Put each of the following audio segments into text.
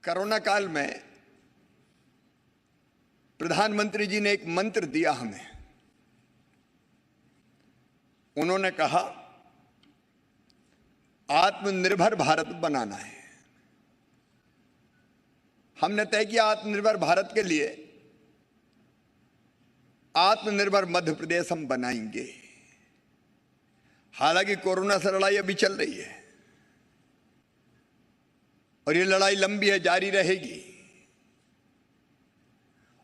Corona काल में प्रधानमंत्री जी ने एक मंत्र दिया हमें। उन्होंने कहा आत्मनिर्भर भारत बनाना है। हमने तय किया आत्मनिर्भर भारत के लिए आत्मनिर्भर मध्य प्रदेश हम बनाएंगे। हालांकि कोरोना से लड़ाई अभी चल रही है और ये लड़ाई लंबी है, जारी रहेगी।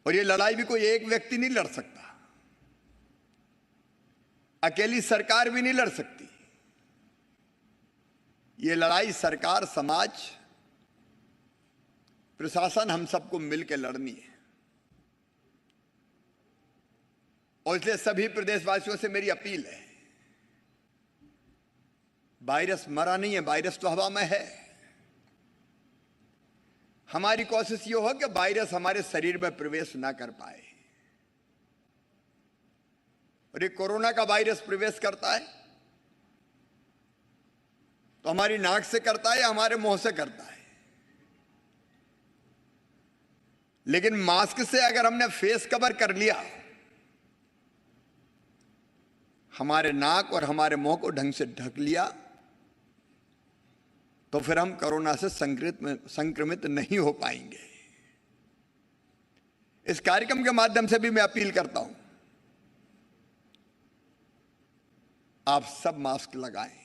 और ये लड़ाई भी कोई एक व्यक्ति नहीं लड़ सकता, अकेली सरकार भी नहीं लड़ सकती। ये लड़ाई सरकार, समाज, प्रशासन, हम सबको मिलकर लड़नी है। और इसलिए सभी प्रदेशवासियों से मेरी अपील है, वायरस मरा नहीं है, वायरस तो हवा में है। हमारी कोशिश ये हो कि वायरस हमारे शरीर में प्रवेश ना कर पाए। और ये कोरोना का वायरस प्रवेश करता है तो हमारी नाक से करता है या हमारे मुंह से करता है। लेकिन मास्क से अगर हमने फेस कवर कर लिया, हमारे नाक और हमारे मुंह को ढंग से ढक लिया, तो फिर हम कोरोना से संक्रमित नहीं हो पाएंगे। इस कार्यक्रम के माध्यम से भी मैं अपील करता हूं, आप सब मास्क लगाएं,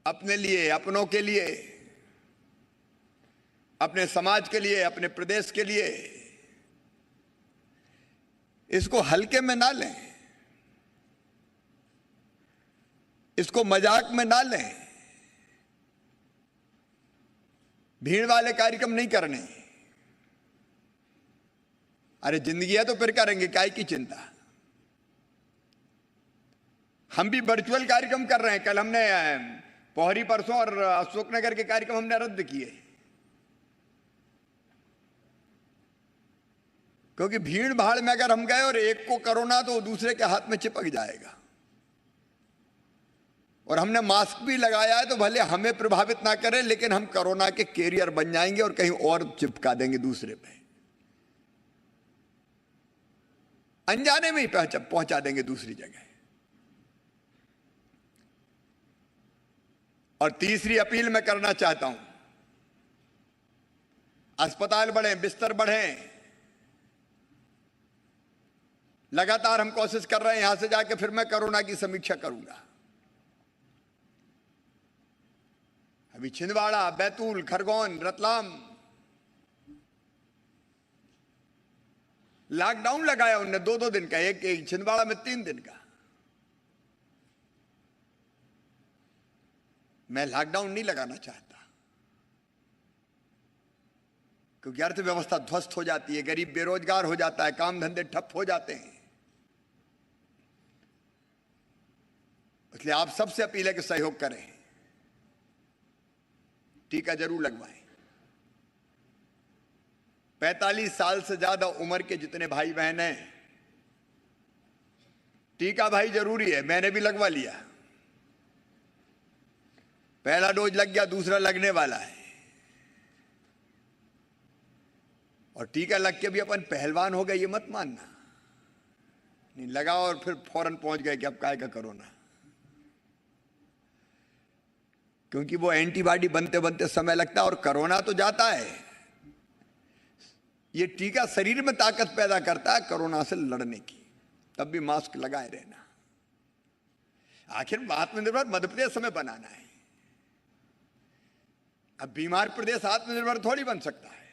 अपने लिए, अपनों के लिए, अपने समाज के लिए, अपने प्रदेश के लिए। इसको हल्के में ना लें, इसको मजाक में ना लें। भीड़ वाले कार्यक्रम नहीं करने। अरे जिंदगी है तो फिर करेंगे, काय की चिंता। हम भी वर्चुअल कार्यक्रम कर रहे हैं। कल हमने पोहरी, परसों और अशोकनगर के कार्यक्रम हमने रद्द किए, क्योंकि भीड़ भाड़ में अगर हम गए और एक को कोरोना तो दूसरे के हाथ में चिपक जाएगा। और हमने मास्क भी लगाया है तो भले हमें प्रभावित ना करे, लेकिन हम कोरोना के कैरियर बन जाएंगे और कहीं और चिपका देंगे दूसरे पे, अनजाने में ही पहुंचा देंगे दूसरी जगह। और तीसरी अपील मैं करना चाहता हूं, अस्पताल बढ़े, बिस्तर बढ़े। लगातार हम कोशिश कर रहे हैं। यहां से जाके फिर मैं कोरोना की समीक्षा करूंगा। अभी छिंदवाड़ा, बैतूल, खरगोन, रतलाम लॉकडाउन लगाया उनने 2-2 दिन का, एक छिंदवाड़ा में 3 दिन का। मैं लॉकडाउन नहीं लगाना चाहता, क्योंकि अर्थव्यवस्था ध्वस्त हो जाती है, गरीब बेरोजगार हो जाता है, काम धंधे ठप हो जाते हैं। इसलिए आप सबसे अपील है कि सहयोग करें, टीका जरूर लगवाएं। 45 साल से ज्यादा उम्र के जितने भाई बहन हैं, टीका भाई जरूरी है। मैंने भी लगवा लिया, पहला डोज लग गया, दूसरा लगने वाला है। और टीका लग के भी अपन पहलवान हो गए ये मत मानना। नहीं लगा और फिर फौरन पहुंच गए कि अब काय का कोरोना, क्योंकि वो एंटीबॉडी बनते बनते समय लगता है। और कोरोना तो जाता है, ये टीका शरीर में ताकत पैदा करता है कोरोना से लड़ने की। तब भी मास्क लगाए रहना। आखिर आत्मनिर्भर मध्य प्रदेश हमें बनाना है। अब बीमार प्रदेश आत्मनिर्भर थोड़ी बन सकता है,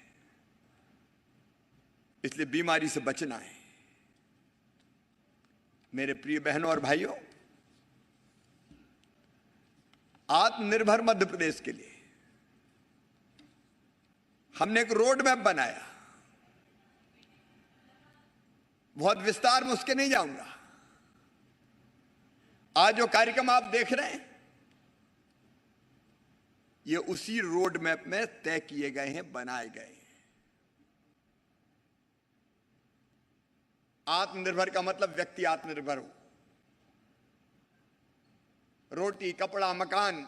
इसलिए बीमारी से बचना है। मेरे प्रिय बहनों और भाइयों, आत्मनिर्भर मध्य प्रदेश के लिए हमने एक रोड मैप बनाया। बहुत विस्तार में उसके नहीं जाऊंगा। आज जो कार्यक्रम आप देख रहे हैं, ये उसी रोड मैप में तय किए गए हैं, बनाए गए हैं। आत्मनिर्भर का मतलब व्यक्ति आत्मनिर्भर हो। रोटी, कपड़ा, मकान,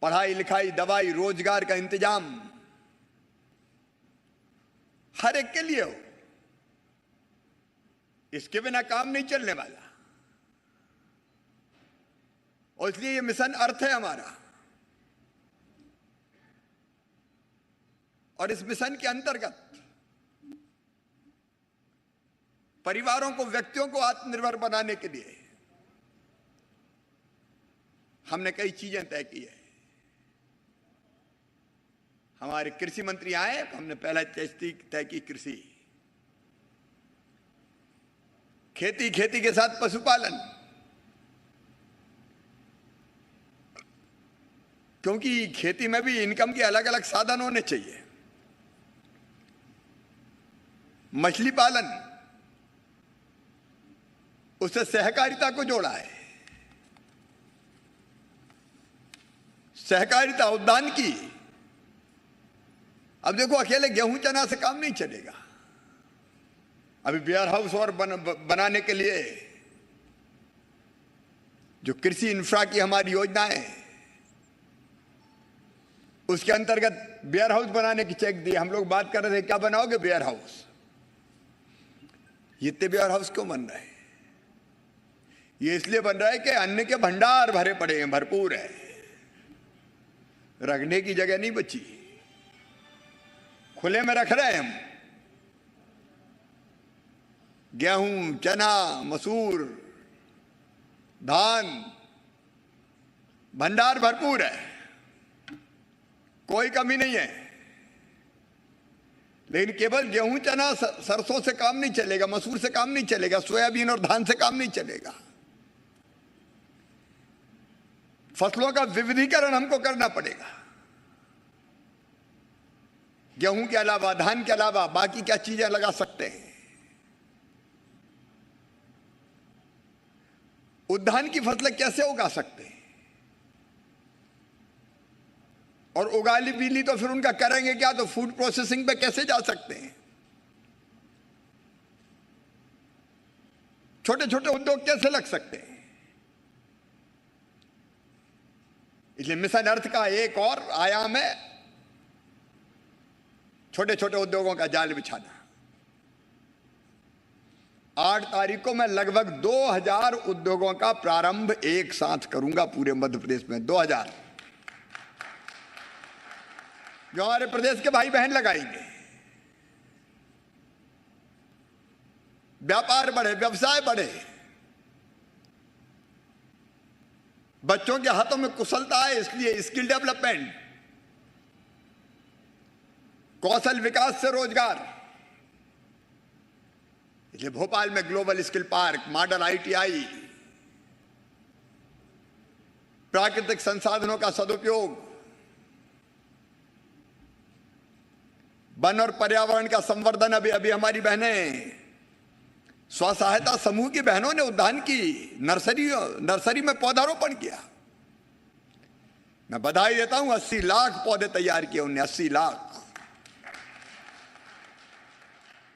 पढ़ाई लिखाई, दवाई, रोजगार का इंतजाम हर एक के लिए हो। इसके बिना काम नहीं चलने वाला। और इसलिए ये मिशन अर्थ है हमारा। और इस मिशन के अंतर्गत परिवारों को, व्यक्तियों को आत्मनिर्भर बनाने के लिए हमने कई चीजें तय की है। हमारे कृषि मंत्री आए तो हमने पहला तय की कृषि, खेती, खेती के साथ पशुपालन, क्योंकि खेती में भी इनकम के अलग अलग साधन होने चाहिए। मछली पालन, उससे सहकारिता को जोड़ा है। सहकारिता उद्यान की। अब देखो, अकेले गेहूं चना से काम नहीं चलेगा। अभी वेयर हाउस और बनाने के लिए जो कृषि इंफ्रा की हमारी योजना है, उसके अंतर्गत वेयर हाउस बनाने की चेक दी। हम लोग बात कर रहे थे, क्या बनाओगे वेयर हाउस? ये इतने वेयर हाउस क्यों बन रहे हैं? ये इसलिए बन रहा है कि अन्न के भंडार भरे पड़े हैं, भरपूर है, रखने की जगह नहीं बची, खुले में रख रहे हैं हम। गेहूं, चना, मसूर, धान, भंडार भरपूर है, कोई कमी नहीं है। लेकिन केवल गेहूं, चना, सरसों से काम नहीं चलेगा, मसूर से काम नहीं चलेगा, सोयाबीन और धान से काम नहीं चलेगा। फसलों का विविधीकरण हमको करना पड़ेगा। गेहूं के अलावा, धान के अलावा बाकी क्या चीजें लगा सकते हैं? उद्यान की फसलें कैसे उगा सकते हैं? और उगा ली तो फिर उनका करेंगे क्या? तो फूड प्रोसेसिंग पे कैसे जा सकते हैं? छोटे छोटे उद्योग कैसे लग सकते हैं? इसलिए मिशन अर्थ का एक और आयाम है छोटे छोटे उद्योगों का जाल बिछाना। 8 तारीख को मैं लगभग 2000 उद्योगों का प्रारंभ एक साथ करूंगा पूरे मध्य प्रदेश में। 2000 जो हमारे प्रदेश के भाई बहन लगाएंगे। व्यापार बढ़े, व्यवसाय बढ़े, बच्चों के हाथों में कुशलता है, इसलिए स्किल डेवलपमेंट, कौशल विकास से रोजगार। इसलिए भोपाल में global skill park, model ITI, प्राकृतिक संसाधनों का सदुपयोग, वन और पर्यावरण का संवर्धन। अभी हमारी बहनें, स्व सहायता समूह की बहनों ने उद्यान की नर्सरी में पौधारोपण किया। मैं बधाई देता हूं, 80 लाख पौधे तैयार किए उन्होंने, 80 लाख।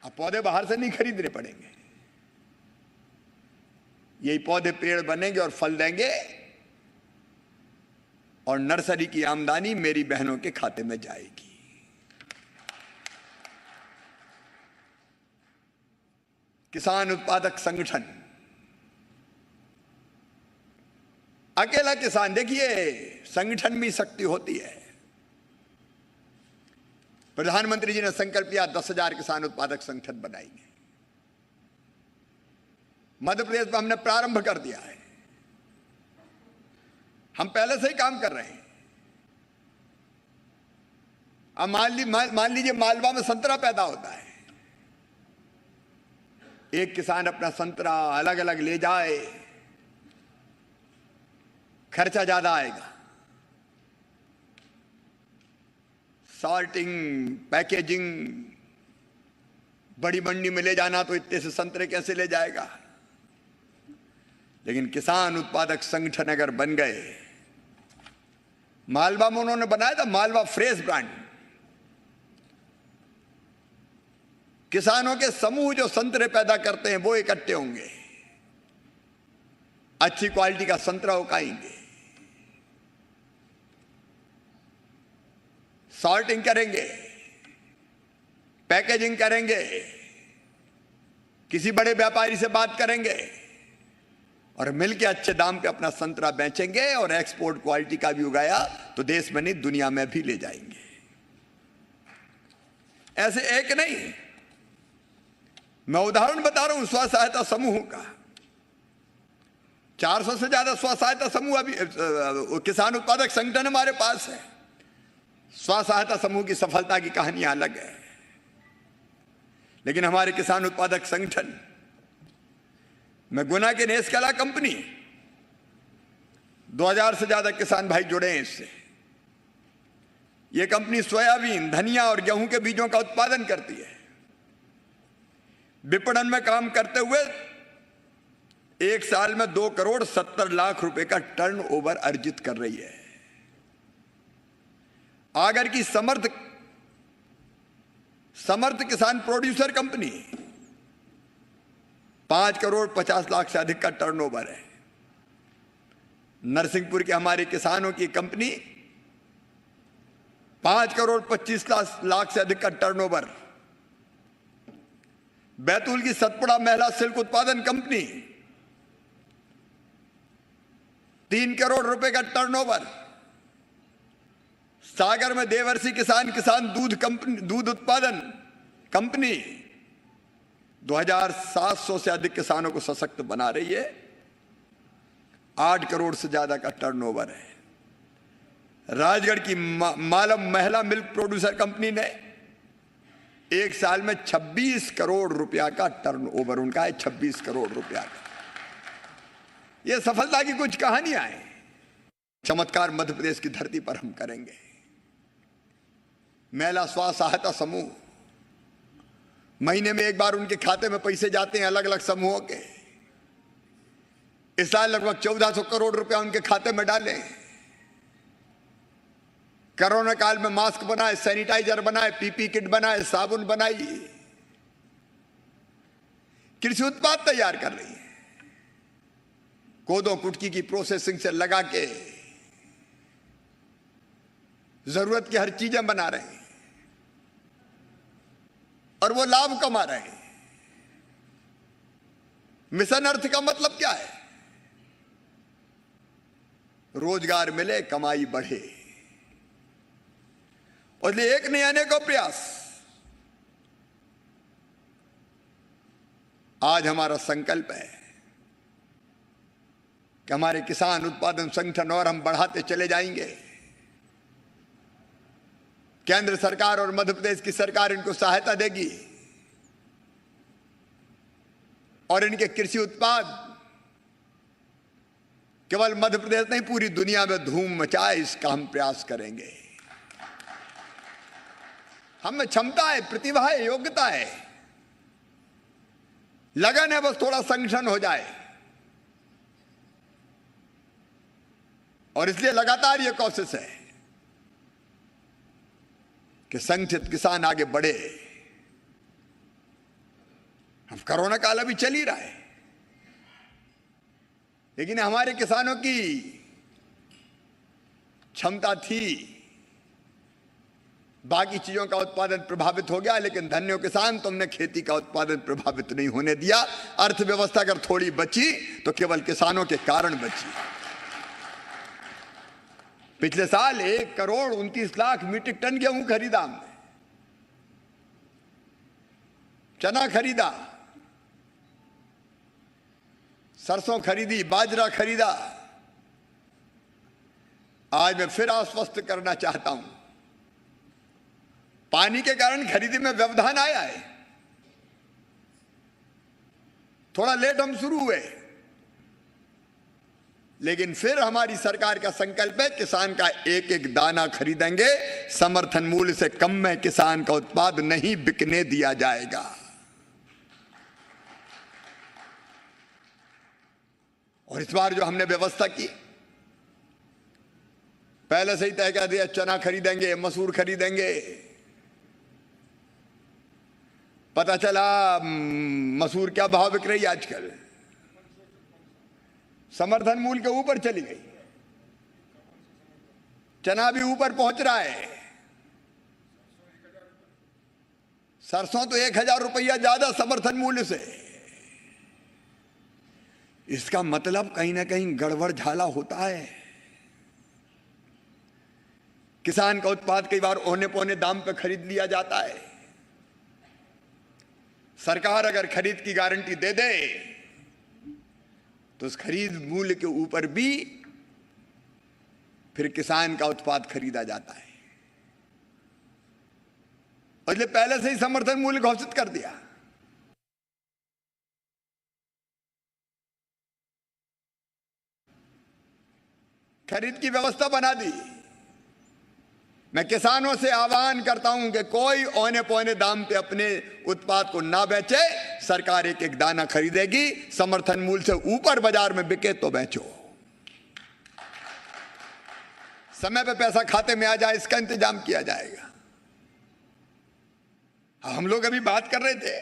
अब पौधे बाहर से नहीं खरीदने पड़ेंगे, यही पौधे पेड़ बनेंगे और फल देंगे, और नर्सरी की आमदनी मेरी बहनों के खाते में जाएगी। किसान उत्पादक संगठन, अकेला किसान, देखिए संगठन में शक्ति होती है। प्रधानमंत्री जी ने संकल्प लिया 10,000 किसान उत्पादक संगठन बनाएंगे। मध्य प्रदेश में हमने प्रारंभ कर दिया है, हम पहले से ही काम कर रहे हैं। अब मान लीजिए मालवा में संतरा पैदा होता है, एक किसान अपना संतरा अलग अलग ले जाए, खर्चा ज्यादा आएगा। सॉर्टिंग, पैकेजिंग, बड़ी मंडी में ले जाना, तो इतने से संतरे कैसे ले जाएगा? लेकिन किसान उत्पादक संगठन अगर बन गए, मालवा में उन्होंने बनाया था मालवा फ्रेश ब्रांड। किसानों के समूह जो संतरे पैदा करते हैं वो इकट्ठे होंगे, अच्छी क्वालिटी का संतरा उगाएंगे। सॉर्टिंग करेंगे, पैकेजिंग करेंगे, किसी बड़े व्यापारी से बात करेंगे और मिलके अच्छे दाम पे अपना संतरा बेचेंगे और एक्सपोर्ट क्वालिटी का भी उगाया तो देश में नहीं दुनिया में भी ले जाएंगे। ऐसे एक नहीं, मैं उदाहरण बता रहा हूं स्व सहायता समूह का। 400 से ज्यादा स्व सहायता समूह अभी किसान उत्पादक संगठन हमारे पास है। स्व सहायता समूह की सफलता की कहानियां अलग है, लेकिन हमारे किसान उत्पादक संगठन में गुना की नेस्कला कंपनी 2000 से ज्यादा किसान भाई जुड़े हैं इससे। यह कंपनी सोयाबीन, धनिया और गेहूं के बीजों का उत्पादन करती है। विपणन में काम करते हुए एक साल में 2 करोड़ 70 लाख रुपए का टर्नओवर अर्जित कर रही है। आगर की समर्थ किसान प्रोड्यूसर कंपनी 5 करोड़ 50 लाख से अधिक का टर्नओवर है। नरसिंहपुर के हमारे किसानों की कंपनी 5 करोड़ 25 लाख से अधिक का टर्नओवर। बैतूल की सतपुड़ा महिला सिल्क उत्पादन कंपनी 3 करोड़ रुपए का टर्नओवर। सागर में देवर्षि किसान दूध उत्पादन कंपनी 2700 से अधिक किसानों को सशक्त बना रही है। 8 करोड़ से ज्यादा का टर्नओवर है। राजगढ़ की मालम महिला मिल्क प्रोड्यूसर कंपनी ने एक साल में 26 करोड़ रुपया का टर्नओवर उनका है। 26 करोड़ रुपया का। यह सफलता की कुछ कहानियां हैं। चमत्कार मध्य प्रदेश की धरती पर हम करेंगे। महिला स्व सहायता समूह, महीने में एक बार उनके खाते में पैसे जाते हैं अलग अलग समूहों के। इस साल लगभग 1400 करोड़ रुपया उनके खाते में डाले। कोरोना काल में मास्क बनाए, सैनिटाइजर बनाए, पीपी किट बनाए, साबुन बनाई, कृषि उत्पाद तैयार कर रही है। कोदो कुटकी की प्रोसेसिंग से लगा के जरूरत की हर चीजें बना रहे हैं और वो लाभ कमा रहे हैं। मिशन अर्थ का मतलब क्या है? रोजगार मिले, कमाई बढ़े। और इसलिए एक नहीं अनेकों प्रयास। आज हमारा संकल्प है कि हमारे किसान उत्पादन संगठन और हम बढ़ाते चले जाएंगे। केंद्र सरकार और मध्य प्रदेश की सरकार इनको सहायता देगी और इनके कृषि उत्पाद केवल मध्य प्रदेश नहीं पूरी दुनिया में धूम मचाए, इसका हम प्रयास करेंगे। हम में क्षमता है, प्रतिभा है, योग्यता है, लगन है, बस थोड़ा संगठन हो जाए। और इसलिए लगातार यह कोशिश है कि संगठित किसान आगे बढ़े। अब कोरोना काल अभी चल ही रहा है, लेकिन हमारे किसानों की क्षमता थी। बाकी चीजों का उत्पादन प्रभावित हो गया, लेकिन धन्य किसान, तुमने खेती का उत्पादन प्रभावित नहीं होने दिया। अर्थव्यवस्था अगर थोड़ी बची तो केवल किसानों के कारण बची। पिछले साल 1 करोड़ 29 लाख मीट्रिक टन गेहूं खरीदा हमने, चना खरीदा, सरसों खरीदी, बाजरा खरीदा। आज मैं फिर आश्वस्त करना चाहता हूं, पानी के कारण खरीदी में व्यवधान आया है। थोड़ा लेट हम शुरू हुए, लेकिन फिर हमारी सरकार का संकल्प है किसान का एक एक दाना खरीदेंगे। समर्थन मूल्य से कम में किसान का उत्पाद नहीं बिकने दिया जाएगा। और इस बार जो हमने व्यवस्था की, पहले से ही तय कर दिया चना खरीदेंगे, मसूर खरीदेंगे। पता चला मसूर क्या भाव बिक रही है आजकल, समर्थन मूल्य के ऊपर चली गई। चना भी ऊपर पहुंच रहा है। सरसों तो 1,000 रुपया ज्यादा समर्थन मूल्य से। इसका मतलब कहीं ना कहीं गड़बड़ झाला होता है। किसान का उत्पाद कई बार औने पौने दाम पर खरीद लिया जाता है। सरकार अगर खरीद की गारंटी दे दे तो उस खरीद मूल्य के ऊपर भी फिर किसान का उत्पाद खरीदा जाता है। और इसलिए पहले से ही समर्थन मूल्य घोषित कर दिया। खरीद की व्यवस्था बना दी। मैं किसानों से आह्वान करता हूं कि कोई औने पौने दाम पे अपने उत्पाद को ना बेचे। सरकार एक एक दाना खरीदेगी, समर्थन मूल्य से ऊपर बाजार में बिके तो बेचो। समय पे पैसा खाते में आ जाए, इसका इंतजाम किया जाएगा। हम लोग अभी बात कर रहे थे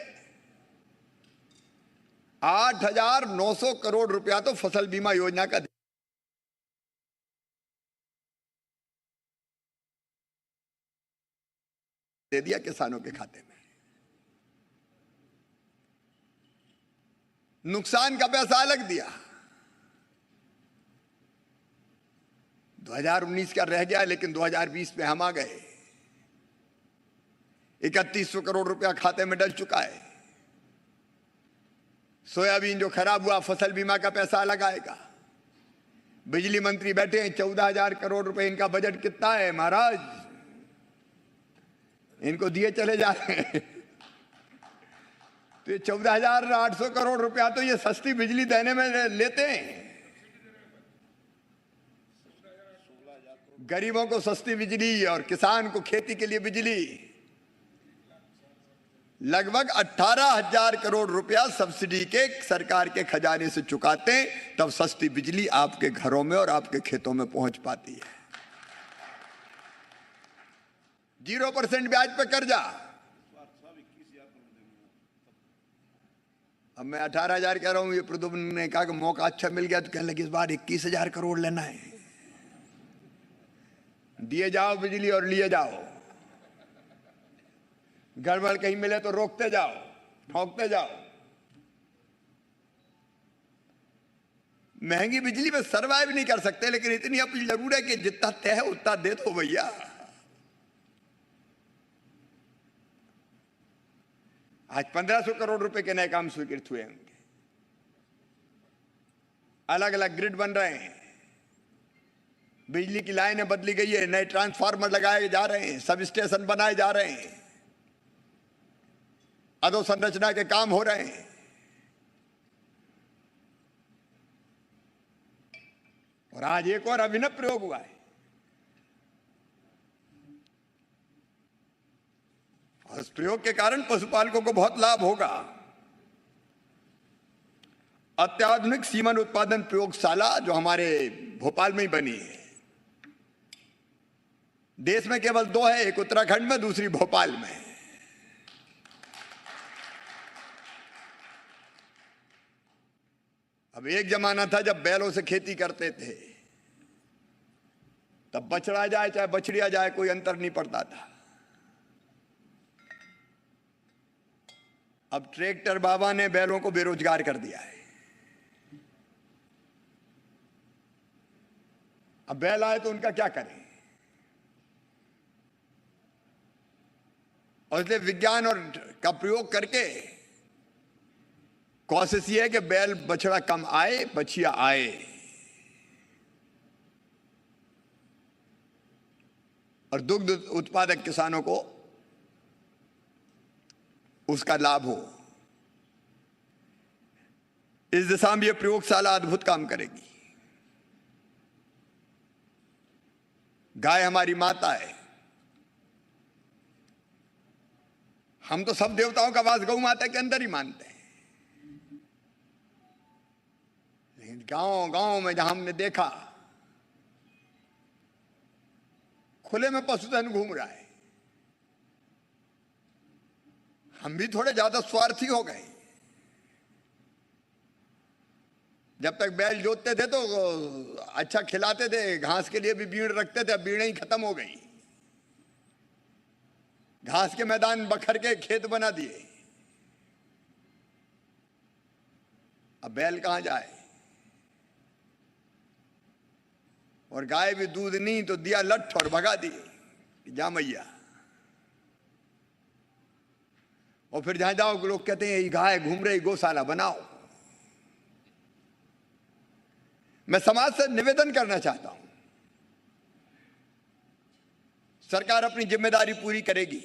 8,900 करोड़ रुपया तो फसल बीमा योजना का दे दिया किसानों के खाते में। नुकसान का पैसा अलग दिया। 2019 का रह गया, लेकिन 2020 में हम आ गए। 3100 करोड़ रुपया खाते में डल चुका है। सोयाबीन जो खराब हुआ, फसल बीमा का पैसा अलग आएगा। बिजली मंत्री बैठे हैं, 14,000 करोड़ रुपए इनका बजट कितना है महाराज? इनको दिए चले जा रहे हैं। तो ये 14,800 करोड़ रुपया तो ये सस्ती बिजली देने में लेते हैं। गरीबों को सस्ती बिजली और किसान को खेती के लिए बिजली। लगभग 18,000 करोड़ रुपया सब्सिडी के सरकार के खजाने से चुकाते हैं, तब सस्ती बिजली आपके घरों में और आपके खेतों में पहुंच पाती है। 0% ब्याज पे कर्जा। अब मैं 18,000 कह रहा हूं, ये प्रद्युम्न ने कहा कि मौका अच्छा मिल गया तो कहने लगे इस बार 21,000 करोड़ लेना है। दिए जाओ बिजली और लिए जाओ। गड़बड़ कहीं मिले तो रोकते जाओ, ठोकते जाओ। महंगी बिजली में सरवाइव नहीं कर सकते, लेकिन इतनी अपील जरूर है कि जितना तय है उतना दे दो भैया। आज 1,500 करोड़ रुपए के नए काम स्वीकृत हुए होंगे। अलग अलग ग्रिड बन रहे हैं, बिजली की लाइनें बदली गई है, नए ट्रांसफार्मर लगाए जा रहे हैं, सब स्टेशन बनाए जा रहे हैं, अधोसंरचना के काम हो रहे हैं। और आज एक और अभिनव प्रयोग हुआ है। और इस प्रयोग के कारण पशुपालकों को बहुत लाभ होगा। अत्याधुनिक सीमन उत्पादन प्रयोगशाला जो हमारे भोपाल में ही बनी है। देश में केवल 2 है, एक उत्तराखंड में, दूसरी भोपाल में। अब एक जमाना था जब बैलों से खेती करते थे, तब बछड़ा जाए चाहे बछड़िया जाए कोई अंतर नहीं पड़ता था। अब ट्रैक्टर बाबा ने बैलों को बेरोजगार कर दिया है। अब बैल आए तो उनका क्या करें? और इसलिए विज्ञान और का प्रयोग करके कोशिश ये है कि बैल बछड़ा कम आए, बछिया आए। और दुग्ध उत्पादक किसानों को उसका लाभ हो। इस दिशा में यह प्रयोगशाला अद्भुत काम करेगी। गाय हमारी माता है। हम तो सब देवताओं का वास गौ माता के अंदर ही मानते हैं, लेकिन गांव गांव में जहां हमने देखा खुले में पशुधन घूम रहा है, हम भी थोड़े ज्यादा स्वार्थी हो गए। जब तक बैल जोतते थे तो अच्छा खिलाते थे, घास के लिए भी बीड़ रखते थे, अब बीड़ें ही खत्म हो गई। घास के मैदान बखर के खेत बना दिए। अब बैल कहां जाए? और गाय भी दूध नहीं तो दिया लठ और भगा दिए, जा मैया। और फिर जहां जाओ लोग कहते हैं ये गाय घूम रही, गौशाला बनाओ। मैं समाज से निवेदन करना चाहता हूं, सरकार अपनी जिम्मेदारी पूरी करेगी,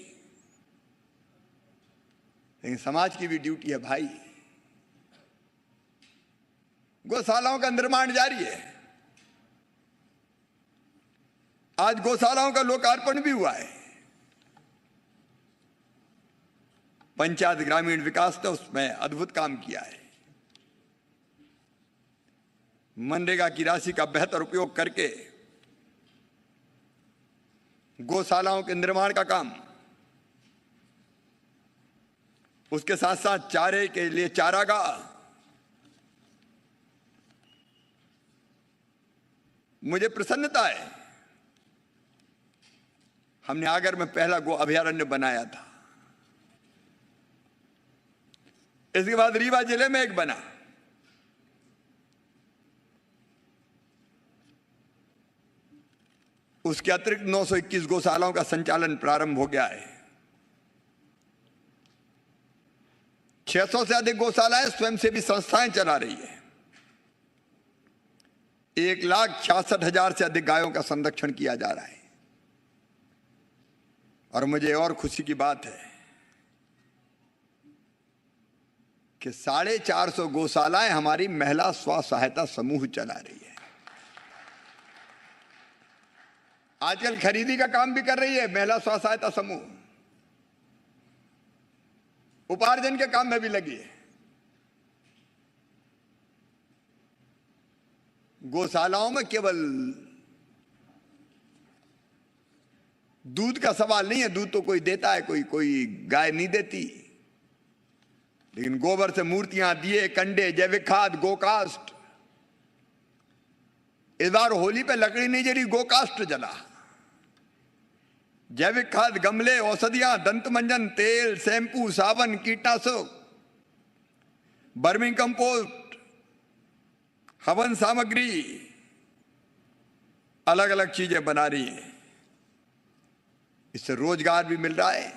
लेकिन समाज की भी ड्यूटी है भाई। गौशालाओं का निर्माण जारी है। आज गौशालाओं का लोकार्पण भी हुआ है। पंचायत ग्रामीण विकास ने उसमें अद्भुत काम किया है। मनरेगा की राशि का बेहतर उपयोग करके गौशालाओं के निर्माण का काम, उसके साथ साथ चारे के लिए चारागाह। मुझे प्रसन्नता है, हमने आगर में पहला गो अभयारण्य बनाया था। इसके बाद रीवा जिले में एक बना। उसके अतिरिक्त 921 गौशालाओं का संचालन प्रारंभ हो गया है। 600 से अधिक गौशालाएं स्वयंसेवी संस्थाएं चला रही है। 1,66,000 से अधिक गायों का संरक्षण किया जा रहा है। और मुझे और खुशी की बात है कि 450 गौशालाएं हमारी महिला स्व सहायता समूह चला रही है। आजकल खरीदी का काम भी कर रही है महिला स्व सहायता समूह, उपार्जन के काम में भी लगी है। गौशालाओं में केवल दूध का सवाल नहीं है, दूध तो कोई देता है, कोई गाय नहीं देती, लेकिन गोबर से मूर्तियां, दिए, कंडे, जैविक खाद, गोकास्ट। इस बार होली पे लकड़ी नहीं जली, गोकास्ट जला। जैविक खाद, गमले, औषधियां, दंत मंजन, तेल, शैम्पू, साबुन, कीटनाशक, बर्मी कंपोस्ट, हवन सामग्री, अलग अलग चीजें बना रही हैं। इससे रोजगार भी मिल रहा है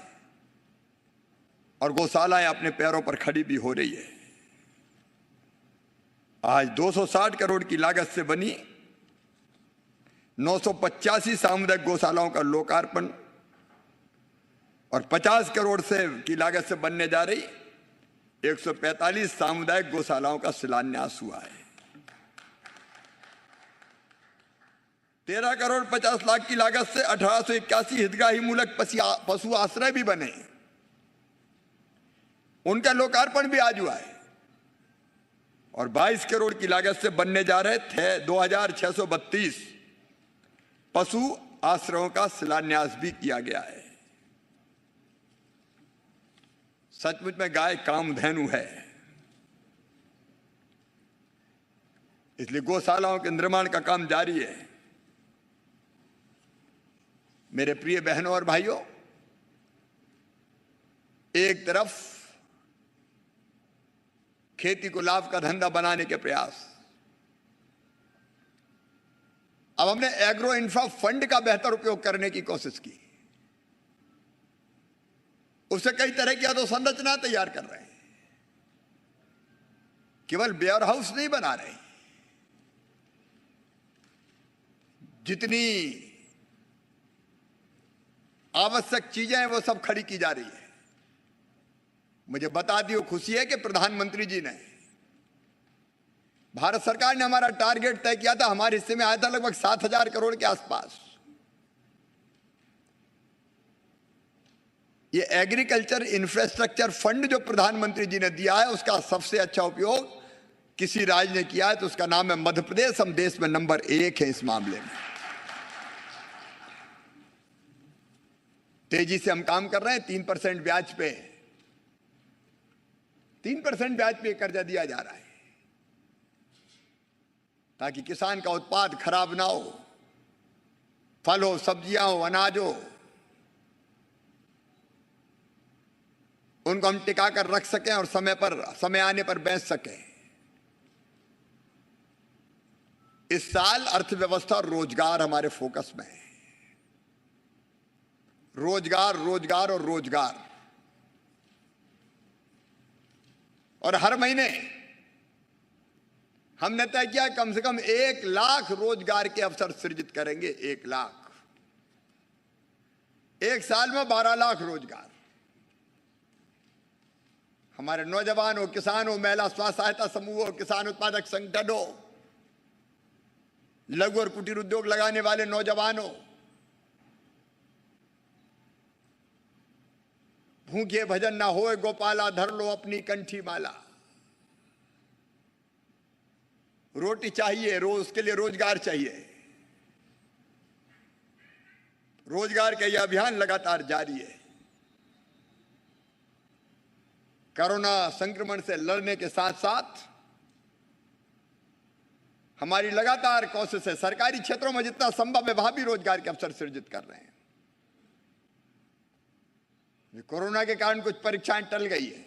और गौशालाएं अपने पैरों पर खड़ी भी हो रही है। आज 260 करोड़ की लागत से बनी 985 सामुदायिक गौशालाओं का लोकार्पण और 50 करोड़ से की लागत से बनने जा रही 145 सामुदायिक गौशालाओं का शिलान्यास हुआ है। 13 करोड़ 50 लाख की लागत से 1881 हितग्राही मूलक पशु आश्रय भी बने, उनका लोकार्पण भी आज हुआ है। और 22 करोड़ की लागत से बनने जा रहे थे 2632 पशु आश्रयों का शिलान्यास भी किया गया है। सचमुच में गाय कामधेनु है, इसलिए गौशालाओं के निर्माण का काम जारी है। मेरे प्रिय बहनों और भाइयों, एक तरफ खेती को लाभ का धंधा बनाने के प्रयास, अब हमने एग्रो इंफ्रा फंड का बेहतर उपयोग करने की कोशिश की। उससे कई तरह की अधोसंरचना तैयार कर रहे हैं, केवल वेयर हाउस नहीं बना रहे, जितनी आवश्यक चीजें हैं वो सब खड़ी की जा रही है। मुझे बता दियो खुशी है कि प्रधानमंत्री जी ने, भारत सरकार ने हमारा टारगेट तय किया था, हमारे हिस्से में आया था लगभग 7,000 करोड़ के आसपास। ये एग्रीकल्चर इंफ्रास्ट्रक्चर फंड जो प्रधानमंत्री जी ने दिया है, उसका सबसे अच्छा उपयोग किसी राज्य ने किया है तो उसका नाम है मध्य प्रदेश। हम देश में नंबर 1 है इस मामले में। तेजी से हम काम कर रहे हैं। 3% ब्याज पे 3% ब्याज पे कर्जा दिया जा रहा है ताकि किसान का उत्पाद खराब ना हो, फल हो, सब्जियां हो, अनाज हो। उनको हम टिका कर रख सकें और समय आने पर बेच सकें। इस साल अर्थव्यवस्था और रोजगार हमारे फोकस में है। रोजगार, रोजगार और रोजगार। और हर महीने हमने तय किया कम से कम 1 लाख रोजगार के अवसर सृजित करेंगे। 1 लाख। एक साल में 12 लाख रोजगार। हमारे नौजवान हो, किसान हो, महिला स्व सहायता समूह हो, किसान उत्पादक संगठन हो, लघु और कुटीर उद्योग लगाने वाले नौजवान हो, भूखे भजन ना होए गोपाला, धर लो अपनी कंठी माला। रोटी चाहिए रोज, उसके लिए रोजगार चाहिए। रोजगार का यह अभियान लगातार जारी है। कोरोना संक्रमण से लड़ने के साथ साथ हमारी लगातार कोशिश है, सरकारी क्षेत्रों में जितना संभव है वहां भी रोजगार के अवसर सृजित कर रहे हैं। कोरोना के कारण कुछ परीक्षाएं टल गई है,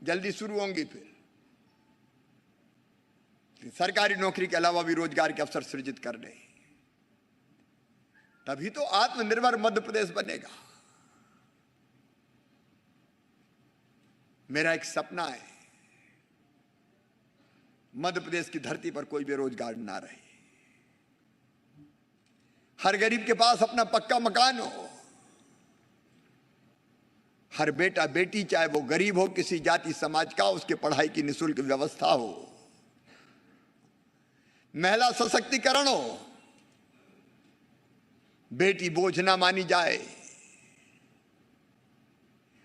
जल्दी शुरू होंगी। फिर सरकारी नौकरी के अलावा भी रोजगार के अवसर सृजित कर रहे हैं। तभी तो आत्मनिर्भर मध्य प्रदेश बनेगा। मेरा एक सपना है, मध्य प्रदेश की धरती पर कोई बेरोजगार ना रहे। हर गरीब के पास अपना पक्का मकान हो। हर बेटा बेटी, चाहे वो गरीब हो, किसी जाति समाज का, उसके पढ़ाई की निःशुल्क व्यवस्था हो। महिला सशक्तिकरण हो, बेटी बोझ ना मानी जाए।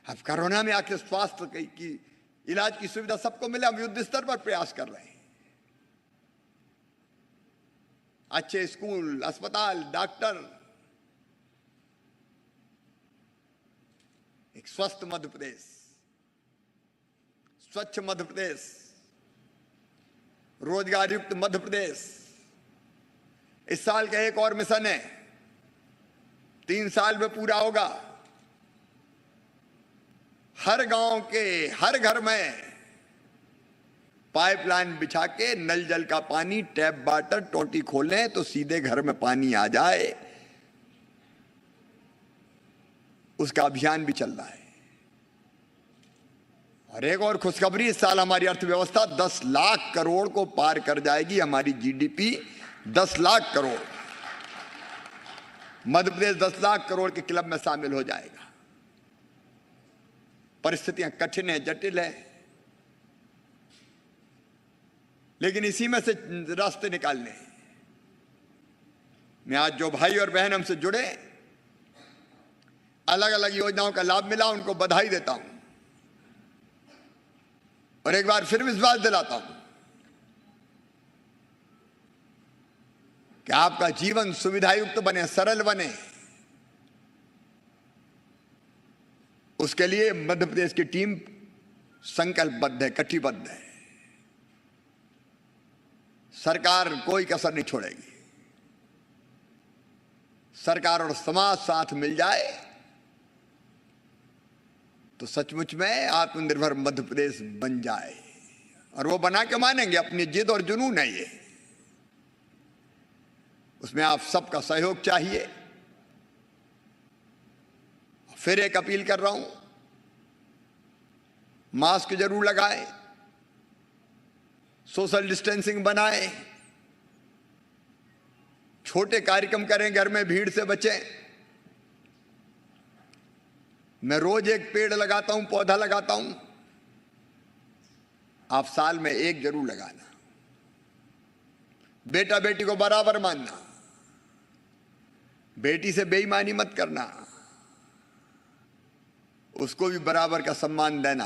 अब कोरोना में आखिर स्वास्थ्य की इलाज की सुविधा सबको मिले, हम युद्ध स्तर पर प्रयास कर रहे हैं। अच्छे स्कूल, अस्पताल, डॉक्टर, एक स्वस्थ मध्य प्रदेश, स्वच्छ मध्य प्रदेश, रोजगार युक्त मध्य प्रदेश। इस साल का एक और मिशन है, 3 साल में पूरा होगा। हर गांव के हर घर में पाइपलाइन बिछा के नल जल का पानी, टैप वाटर, टोटी खोलें तो सीधे घर में पानी आ जाए। उसका अभियान भी चल रहा है। और एक और खुशखबरी, इस साल हमारी अर्थव्यवस्था 10 लाख करोड़ को पार कर जाएगी। हमारी जीडीपी 10 लाख करोड़, मध्य प्रदेश 10 लाख करोड़ के क्लब में शामिल हो जाएगा। परिस्थितियां कठिन है, जटिल है, लेकिन इसी में से रास्ते निकालने हैं। मैं आज जो भाई और बहन हमसे जुड़े, अलग अलग योजनाओं का लाभ मिला, उनको बधाई देता हूं और एक बार फिर विश्वास दिलाता हूं कि आपका जीवन सुविधायुक्त बने, सरल बने। उसके लिए मध्य प्रदेश की टीम संकल्पबद्ध है, कटिबद्ध है। सरकार कोई कसर नहीं छोड़ेगी। सरकार और समाज साथ मिल जाए तो सचमुच में आत्मनिर्भर मध्य प्रदेश बन जाए। और वो बना के मानेंगे, अपनी जिद और जुनून है ये। उसमें आप सबका सहयोग चाहिए। फिर एक अपील कर रहा हूं, मास्क जरूर लगाएं, सोशल डिस्टेंसिंग बनाएं, छोटे कार्यक्रम करें, घर में भीड़ से बचें। मैं रोज एक पेड़ लगाता हूं, पौधा लगाता हूं। आप साल में एक जरूर लगाना। बेटा बेटी को बराबर मानना, बेटी से बेईमानी मत करना, उसको भी बराबर का सम्मान देना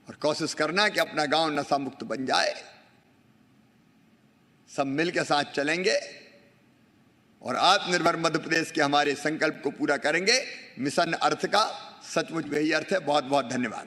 और कोशिश करना कि अपना गांव नशा मुक्त बन जाए। सब मिल के साथ चलेंगे और आत्मनिर्भर मध्य प्रदेश के हमारे संकल्प को पूरा करेंगे। मिशन अर्थ का सचमुच में यही अर्थ है। बहुत बहुत धन्यवाद।